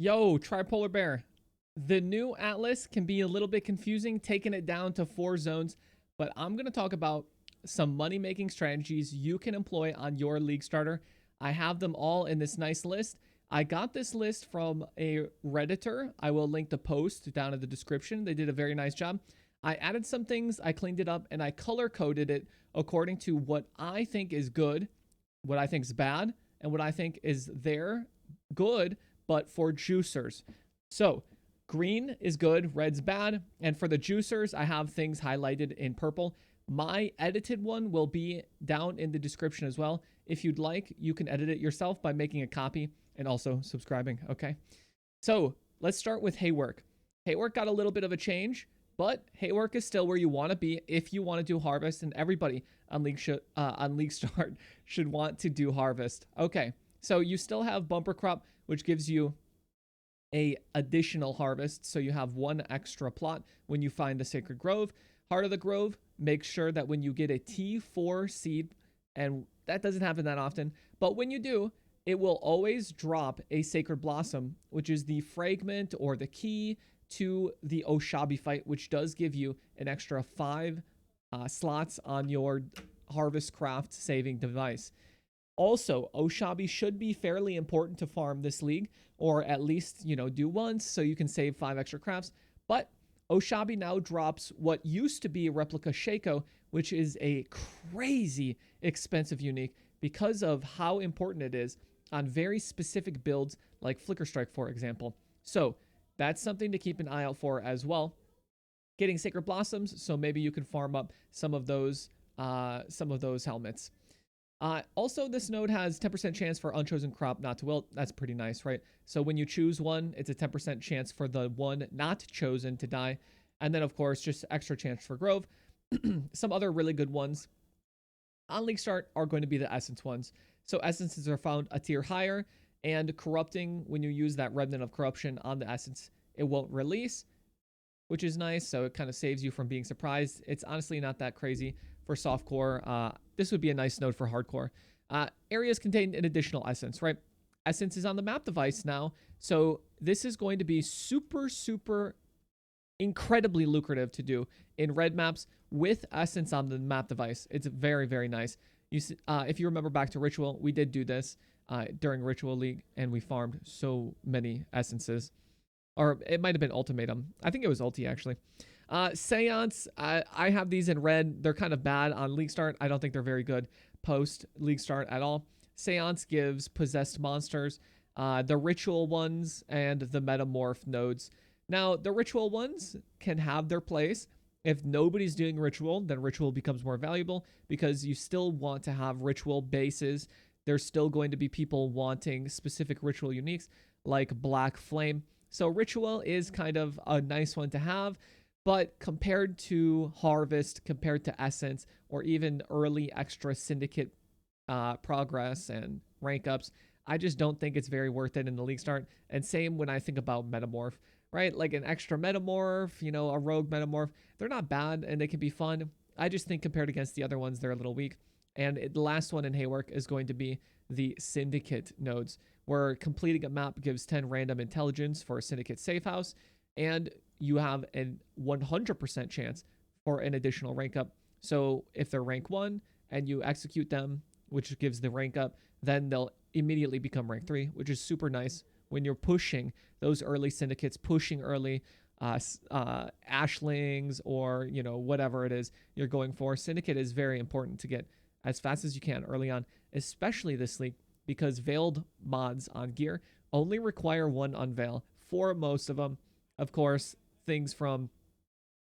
Yo, Tripolar Bear. The new Atlas can be a little bit confusing, taking it down to 4 zones, but I'm going to talk about some money-making strategies you can employ on your League starter. I have them all in this nice list. I got this list from a Redditor. I will link the post down in the description. They did a very nice job. I added some things, I cleaned it up, and I color-coded it according to what I think is good, what I think is bad, and what I think is there good, but for juicers. So green is good, red's bad, and for the juicers, I have things highlighted in purple. My edited one will be down in the description as well. If you'd like, you can edit it yourself by making a copy and also subscribing, okay? So let's start with Haywork. Haywork got a little bit of a change, but Haywork is still where you want to be if you want to do Harvest, and everybody on League Start should want to do Harvest. Okay, so you still have Bumper Crop, which gives you a additional harvest, so you have one extra plot when you find the Sacred Grove. Heart of the Grove, make sure that when you get a T4 seed, and that doesn't happen that often, but when you do, it will always drop a Sacred Blossom, which is the fragment or the key to the Oshabi fight, which does give you an extra 5 slots on your Harvest Craft saving device. Also, Oshabi should be fairly important to farm this league, or at least, do once so you can save 5 extra crafts. But Oshabi now drops what used to be Replica Shaco, which is a crazy expensive unique because of how important it is on very specific builds like Flicker Strike, for example. So that's something to keep an eye out for as well. Getting Sacred Blossoms, so maybe you can farm up some of those helmets. Also, this node has 10% chance for Unchosen Crop not to wilt. That's pretty nice, right? So when you choose one, it's a 10% chance for the one not chosen to die. And then, of course, just extra chance for Grove. Some other really good ones on League Start are going to be the Essence ones. So Essences are found a tier higher, and Corrupting, when you use that Remnant of Corruption on the Essence, it won't release, which is nice, so it kind of saves you from being surprised. It's honestly not that crazy for softcore. This would be a nice node for hardcore. Areas contain an additional essence, right? Essence is on the map device now, so this is going to be super, super incredibly lucrative to do in red maps with essence on the map device. It's very, very nice. If you remember back to Ritual, we did do this during Ritual League, and we farmed so many essences. Or it might have been Ultimatum. I think it was Ulti, actually. Seance, I have these in red. They're kind of bad on League Start. I don't think they're very good post League Start at all. Seance gives possessed monsters, the ritual ones, and the metamorph nodes. Now, the ritual ones can have their place. If nobody's doing ritual, then ritual becomes more valuable because you still want to have ritual bases. There's still going to be people wanting specific ritual uniques like Black Flame. So ritual is kind of a nice one to have, but compared to Harvest, compared to Essence, or even early extra Syndicate progress and rank ups, I just don't think it's very worth it in the League Start. And same when I think about Metamorph, right? Like an extra Metamorph, a Rogue Metamorph, they're not bad and they can be fun. I just think compared against the other ones, they're a little weak. And the last one in Haywork is going to be the Syndicate nodes, where completing a map gives 10 random intelligence for a Syndicate safe house, and you have a 100% chance for an additional rank up. So if they're rank 1 and you execute them, which gives the rank up, then they'll immediately become rank 3, which is super nice when you're pushing those early Syndicates, pushing early Ashlings or, whatever it is you're going for. Syndicate is very important to get as fast as you can early on, especially this league, because veiled mods on gear only require 1 unveil for most of them. Of course, things from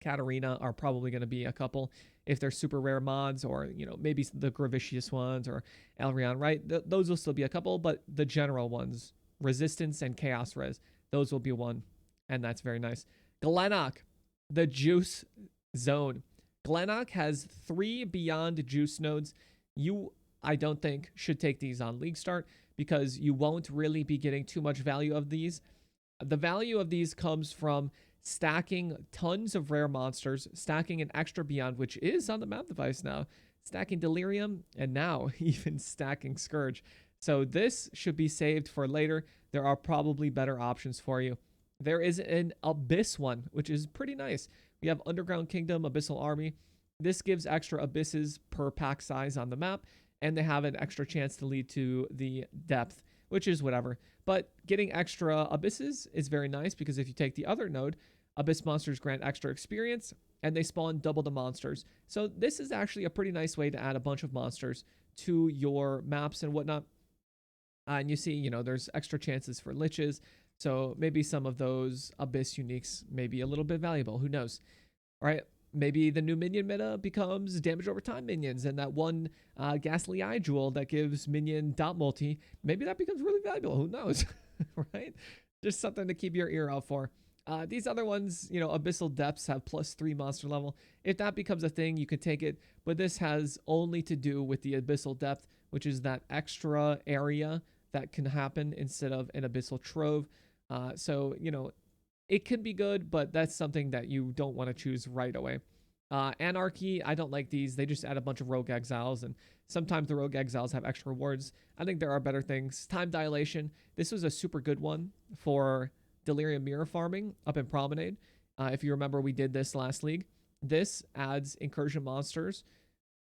Katarina are probably going to be a couple if they're super rare mods, or maybe the Gravicious ones or Elrion, right? Those will still be a couple, but the general ones, Resistance and Chaos Res, those will be 1, and that's very nice. Glennach, the Juice Zone. Glennach has 3 beyond Juice nodes. I don't think, should take these on League Start because you won't really be getting too much value of these. The value of these comes from stacking tons of rare monsters, stacking an extra Beyond, which is on the map device now, stacking Delirium, and now even stacking Scourge. So this should be saved for later. There are probably better options for you. There is an Abyss one, which is pretty nice. We have Underground Kingdom, Abyssal Army. This gives extra abysses per pack size on the map, and they have an extra chance to lead to the depth, which is whatever. But getting extra abysses is very nice because if you take the other node, abyss monsters grant extra experience, and they spawn double the monsters. So this is actually a pretty nice way to add a bunch of monsters to your maps and whatnot. And you see, there's extra chances for liches. So maybe some of those abyss uniques may be a little bit valuable. Who knows? All right. Maybe the new minion meta becomes damage over time minions, and that one Ghastly Eye Jewel that gives minion dot multi, maybe that becomes really valuable. Who knows? Right? Just something to keep your ear out for. These other ones, Abyssal Depths have +3 monster level. If that becomes a thing, you could take it. But this has only to do with the Abyssal Depth, which is that extra area that can happen instead of an Abyssal Trove. So, it can be good, but that's something that you don't want to choose right away. Anarchy, I don't like these. They just add a bunch of Rogue Exiles, and sometimes the Rogue Exiles have extra rewards. I think there are better things. Time Dilation, this was a super good one for Delirium Mirror farming up in Promenade. If you remember, we did this last league. This adds incursion monsters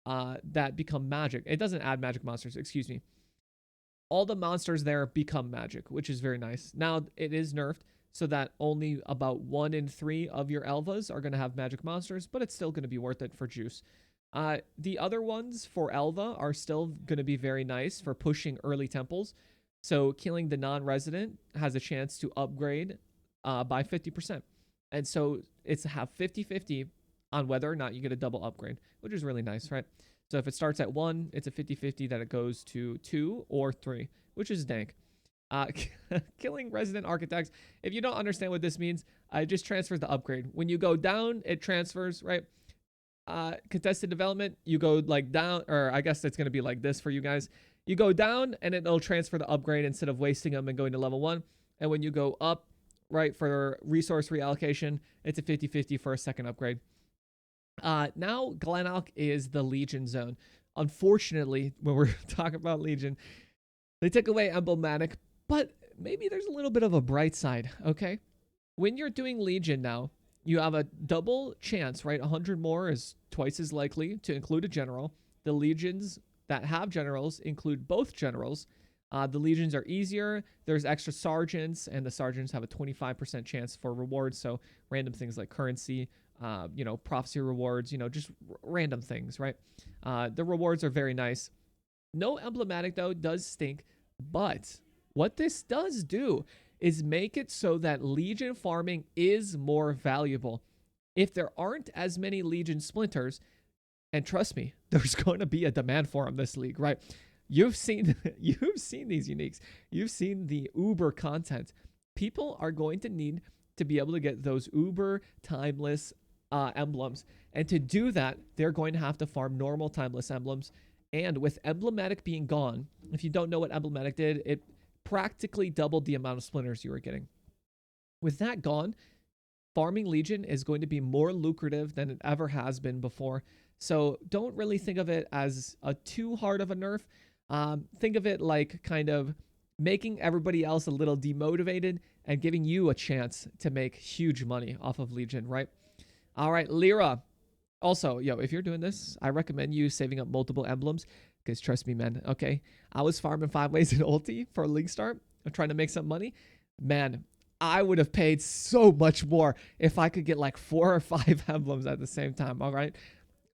that become magic. It doesn't add magic monsters, excuse me. All the monsters there become magic, which is very nice. Now, it is nerfed so that only about 1 in 3 of your Elvas are going to have magic monsters, but it's still going to be worth it for juice. The other ones for Elva are still going to be very nice for pushing early temples. So killing the non-resident has a chance to upgrade by 50%. And so it's have 50-50 on whether or not you get a double upgrade, which is really nice, right? So if it starts at 1, it's a 50-50 that it goes to 2 or 3, which is dank. Killing resident architects. If you don't understand what this means, it just transfers the upgrade. When you go down, it transfers, right? Contested development, you go like down, or I guess it's going to be like this for you guys. You go down and it'll transfer the upgrade instead of wasting them and going to level 1. And when you go up, right, for resource reallocation, it's a 50-50 for a second upgrade. Now Glennach is the Legion zone. Unfortunately, when we're talking about Legion, they took away emblematic, but maybe there's a little bit of a bright side, okay? When you're doing Legion now, you have a double chance, right? 100 more is twice as likely to include a general. The legions that have generals include both generals. The legions are easier. There's extra sergeants, and the sergeants have a 25% chance for rewards. So random things like currency, prophecy rewards, just random things, right? The rewards are very nice. No emblematic, though, does stink. But what this does do is make it so that Legion farming is more valuable. If there aren't as many Legion splinters, and trust me, there's going to be a demand for them this league, right? You've seen these uniques. You've seen the Uber content. People are going to need to be able to get those Uber timeless emblems. And to do that, they're going to have to farm normal timeless emblems. And with emblematic being gone, if you don't know what emblematic did, it practically doubled the amount of splinters you were getting. With that gone, farming Legion is going to be more lucrative than it ever has been before. So don't really think of it as a too hard of a nerf. Think of it like kind of making everybody else a little demotivated and giving you a chance to make huge money off of Legion, right? All right, Lira. Also, if you're doing this, I recommend you saving up multiple emblems because trust me, man, okay? I was farming 5 ways in ulti for a league start. I'm trying to make some money. Man, I would have paid so much more if I could get like 4 or 5 emblems at the same time, all right?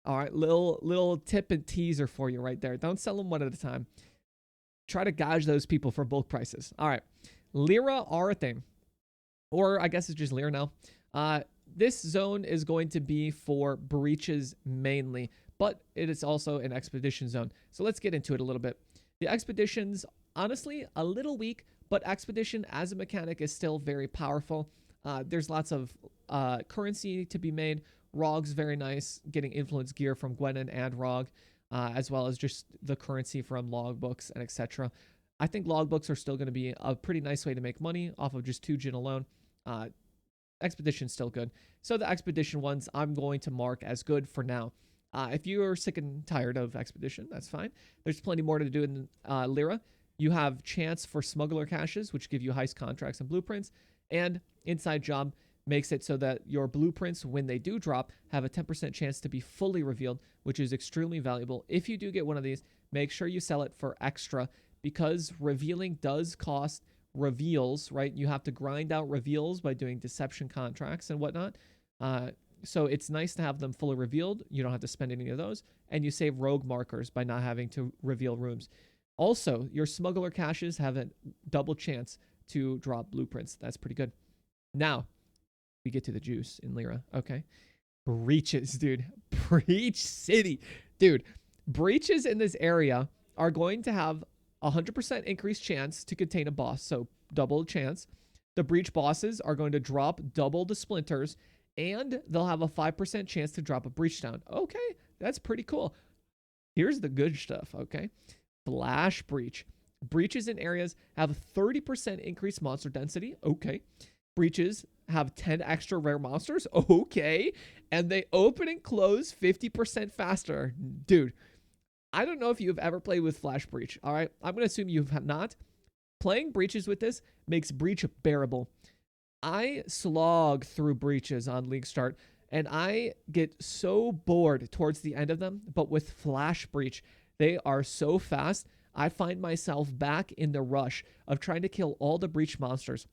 All right, little tip and teaser for you right there. Don't sell them one at a time. Try to gouge those people for bulk prices. All right, Lira Arthain, or I guess it's just Lira now. This zone is going to be for breaches mainly, but it is also an expedition zone. So let's get into it a little bit. The expeditions, honestly, a little weak, but expedition as a mechanic is still very powerful. There's lots of currency to be made. Rog's very nice, getting influence gear from Gwenin and Rog, as well as just the currency from logbooks and etc. I think logbooks are still going to be a pretty nice way to make money off of just 2 gin alone. Expedition's still good. So the expedition ones I'm going to mark as good for now. If you are sick and tired of expedition, that's fine. There's plenty more to do in Lira. You have chance for smuggler caches, which give you heist contracts and blueprints. And inside job makes it so that your blueprints, when they do drop, have a 10% chance to be fully revealed, which is extremely valuable. If you do get one of these, make sure you sell it for extra, because revealing does cost reveals, right? You have to grind out reveals by doing deception contracts and whatnot. So it's nice to have them fully revealed. You don't have to spend any of those. And you save rogue markers by not having to reveal rooms. Also, your smuggler caches have a double chance to drop blueprints. That's pretty good. Now, we get to the juice in Lira. Okay. Breaches, dude. Breach City. Dude, breaches in this area are going to have 100% increased chance to contain a boss. So double chance. The breach bosses are going to drop double the splinters, and they'll have a 5% chance to drop a breach stone. Okay, that's pretty cool. Here's the good stuff, okay? Flash breach. Breaches in areas have 30% increased monster density. Okay. Breaches have 10 extra rare monsters. Okay. And they open and close 50% faster. Dude, I don't know if you've ever played with Flash Breach. All right. I'm going to assume you have not. Playing breaches with this makes breach bearable. I slog through breaches on League Start, and I get so bored towards the end of them. But with Flash Breach, they are so fast. I find myself back in the rush of trying to kill all the breach monsters,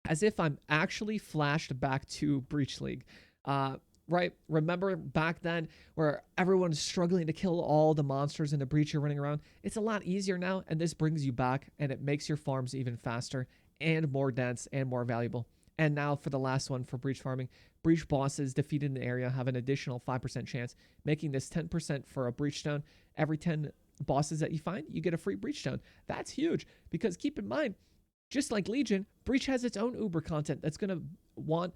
as if I'm actually flashed back to Breach League. Right? Remember back then where everyone's struggling to kill all the monsters in the breach you're running around? It's a lot easier now, and this brings you back, and it makes your farms even faster and more dense and more valuable. And now for the last one for breach farming, breach bosses defeated in the area have an additional 5% chance, making this 10% for a breach stone. Every 10 bosses that you find, you get a free breach stone. That's huge, because keep in mind, just like Legion, breach has its own Uber content that's going to want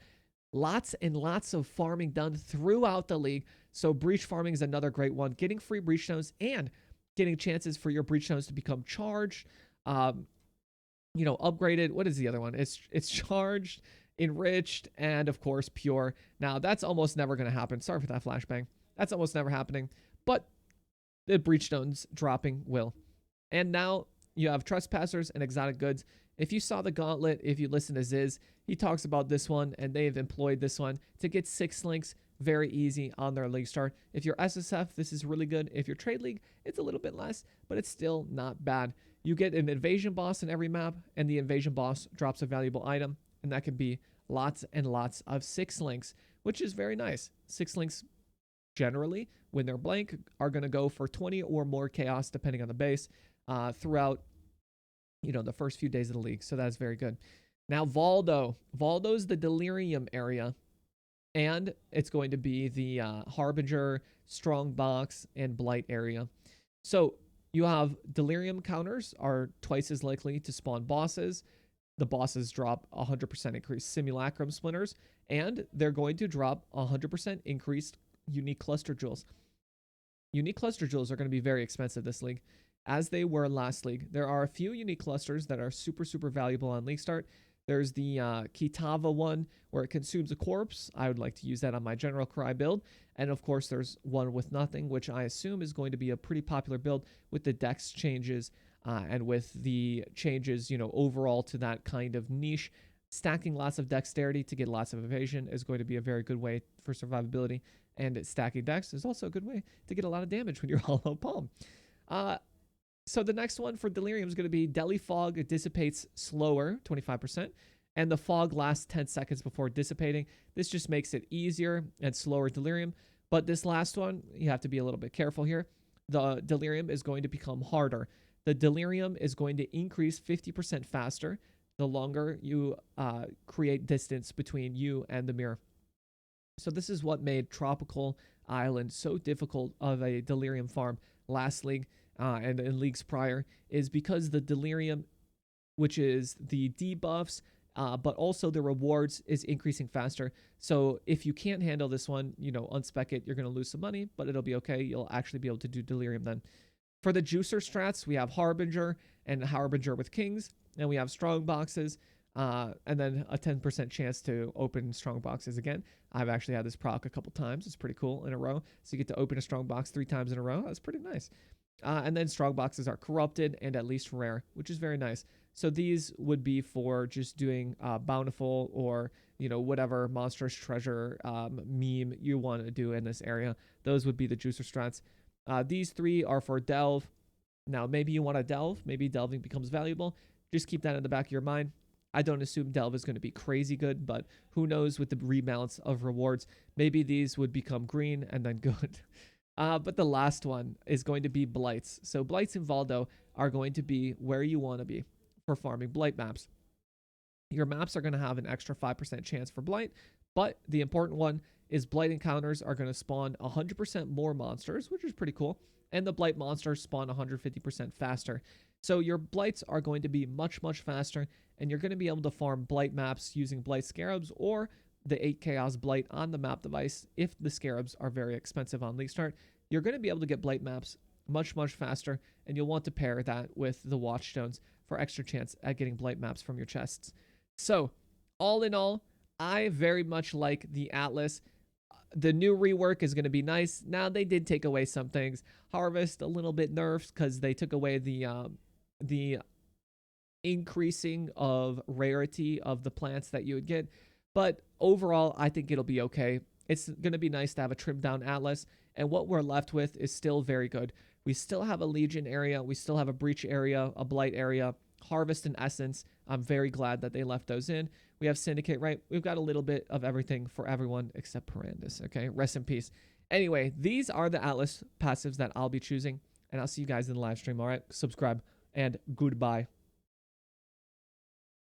lots and lots of farming done throughout the league. So breach farming is another great one. Getting free breach stones and getting chances for your breach stones to become charged, upgraded. What is the other one? It's charged, enriched, and of course pure. Now that's almost never going to happen. Sorry for that flashbang. That's almost never happening, but the breach stones dropping will. And now you have trespassers and exotic goods. If you saw the gauntlet, if you listen to Ziz, he talks about this one, and they've employed this one to get 6 links very easy on their league start. If you're SSF, this is really good. If you're trade league, it's a little bit less, but it's still not bad. You get an invasion boss in every map, and the invasion boss drops a valuable item, and that can be lots and lots of 6 links, which is very nice. 6 links generally, when they're blank, are going to go for 20 or more chaos, depending on the base, throughout the first few days of the league. So that's very good. Now, Valdo. Valdo's the Delirium area, and it's going to be the Harbinger, Strongbox, and Blight area. So you have Delirium counters are twice as likely to spawn bosses. The bosses drop 100% increased Simulacrum Splinters, and they're going to drop 100% increased Unique Cluster Jewels. Unique Cluster Jewels are going to be very expensive this league, as they were last league. There are a few unique clusters that are super, super valuable on League Start. There's the Kitava one, where it consumes a corpse. I would like to use that on my General Cry build. And of course, there's one with nothing, which I assume is going to be a pretty popular build with the dex changes and with the changes, overall to that kind of niche. Stacking lots of dexterity to get lots of evasion is going to be a very good way for survivability. And stacking dex is also a good way to get a lot of damage when you're hollow palm. So the next one for Delirium is going to be Deli Fog. It dissipates slower, 25%, and the fog lasts 10 seconds before dissipating. This just makes it easier and slower Delirium. But this last one, you have to be a little bit careful here. The Delirium is going to become harder. The Delirium is going to increase 50% faster the longer you create distance between you and the mirror. So this is what made Tropical Island so difficult of a Delirium farm last league. And in leagues prior, is because the Delirium, which is the debuffs, but also the rewards, is increasing faster. So if you can't handle this one, unspec it, you're going to lose some money, but it'll be okay. You'll actually be able to do Delirium then. For the juicer strats, we have Harbinger and Harbinger with Kings, and we have strong boxes, and then a 10% chance to open strong boxes again. I've actually had this proc a couple times. It's pretty cool in a row. So you get to open a strong box 3 times in a row. That's pretty nice. And then strong boxes are corrupted and at least rare, which is very nice. So these would be for just doing bountiful or whatever monstrous treasure meme you want to do in this area. Those would be the juicer strats. These 3 are for delve. Now maybe you want to delve. Maybe delving becomes valuable. Just keep that in the back of your mind. I don't assume delve is going to be crazy good, but who knows with the rebalance of rewards. Maybe these would become green and then good. But the last one is going to be blights. So blights in Valdo are going to be where you want to be for farming blight maps. Your maps are going to have an extra 5% chance for blight, but the important one is blight encounters are going to spawn 100% more monsters, which is pretty cool, and the blight monsters spawn 150% faster. So your blights are going to be much, much faster, and you're going to be able to farm blight maps using blight scarabs or the 8 chaos blight on the map device. If the scarabs are very expensive on League Start, you're going to be able to get blight maps much, much faster, and you'll want to pair that with the watchstones for extra chance at getting blight maps from your chests. So all in all, I very much like the Atlas. The new rework is going to be nice. Now they did take away some things. Harvest a little bit nerfed because they took away the increasing of rarity of the plants that you would get. But overall, I think it'll be okay. It's going to be nice to have a trimmed down Atlas. And what we're left with is still very good. We still have a Legion area. We still have a Breach area, a Blight area, Harvest and Essence. I'm very glad that they left those in. We have Syndicate, right? We've got a little bit of everything for everyone except Parandus, okay? Rest in peace. Anyway, these are the Atlas passives that I'll be choosing. And I'll see you guys in the live stream, all right? Subscribe and goodbye.